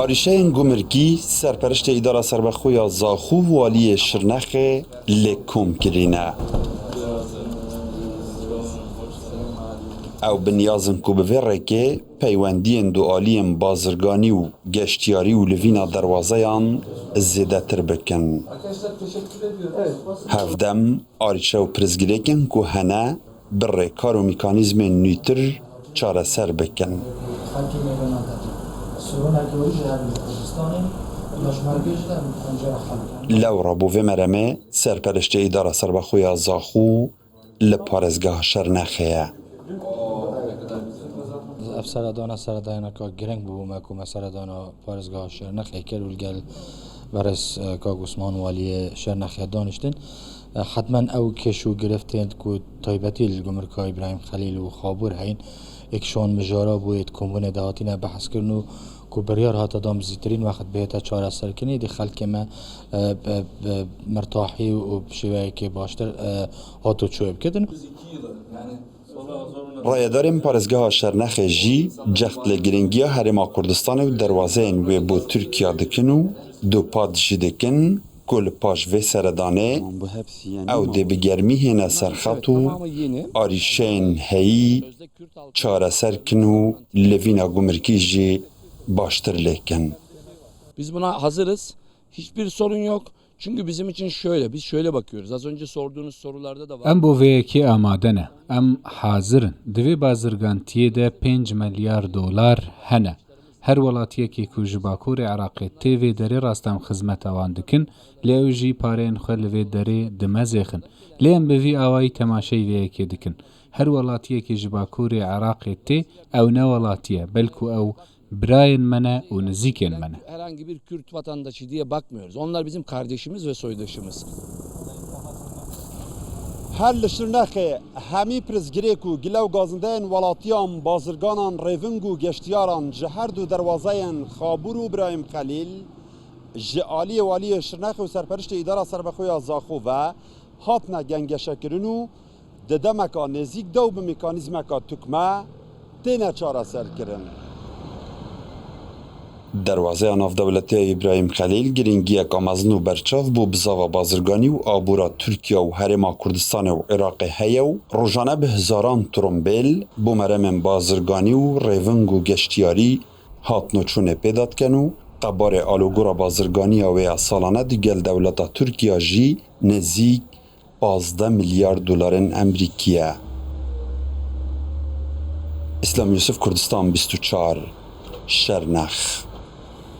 آریشهên Gumrkî serpereştê îdara serbexweya Zaxû waliyê Şirnexê lê kom kirîne. Ew binyazin ku bi vê rekê peywendiyên dualiyên bazirganî û geştyarî û li vîna derwazeyan zêdetir bikin. Hevdem arîşe û pirzgirêkên ku hene bi rêkar û mîkanîzmên nûtir çareser bikin. Lewra bû vê meremê serpereştê îdara serbexweya Zaxû li parêzgeha Şirnexê ye. Ev seredana seredayana gireng bû me ku me seredana parêzgeha Şirnexê kir û gel berez Kak Osman waliyê Şirnexê daniştin. Hetmen ew keş û gireftên ku taybetî li Gumrka İbrahim Xelîl û Xabûr heyn ekşon mijara bû êt kombûnê de hatîne behezkirin û ku biryar hate dan bizîtirîn wexet bêhête çareserkirinê dê xelkê me mirtahî û bi şêweyekê baştir hato çûyê bikedin. Rayedarên parêzgeha Şirnexê jî cext li girîngiya Herêma Kurdistanê û derwazeyên wê bû Tirkiye dikin û dûpad jî dikin ku li paş vê seredanê ew dê bi germî hêne serxet û arîşeyên heyî çareser kin û li vîna Gumrkî jî baştir lêkin. Biz buna hazırız. Hiçbir sorun yok. Çünkü bizim için biz şöyle bakıyoruz. Az önce sorduğunuz sorularda da var. Em bo vêyekê amade ne. Em hazirin. Di vê bazirgantiyê de 5 milyar dolar hene. Her welatiyekê ku ji Bakurê Iraqê tê vê derê rastem xizmeta wan dikin, lê ew jî pareyên xwe li vê derê dimezêxin. Lê em bi vî awayî temaşeyê vêyekê dikin. Her welatiyekê ji Bakurê Iraqê tê, ew ne welatiye, belku ew birayên me ne û nizîkên me ne. Herhangi bir Kürt vatandaşı diye bakmıyoruz. Onlar bizim kardeşimiz ve soydaşımız. Her li Şirnexê hemî pirzgirêk û gilew gazindeyên welatiyan bazirganan rêving û geştyaran ji her du derwazeyên Xabûr û İbrahim Xelîl ji aliyê waliyê Şirnexê û serpereştê îdara serbexweya Zaxû ve hatine gengeşekirin û di demeka nêzik de û bi mîkanîzmeka tûkme têne çareserkirin. Derwazeya navdewletî İbrahim Xelîl girîngiyek amezin û berçav bû bizava bazirganî û abûra Tirkiye û Herêma Kurdistanê û Iraqê heye û rojane bi hizaran trombêl bû meremên bazirganî û rêving û geştyarî hatino çûnê pêda dikin û qebarê alûgora bazirganiya wê ya salane di gel dewleta Tirkiye jî nêzik 15 milyar dolarên Emerîkî ye. İslam Yusuf, Kurdistan 24, Şirnex.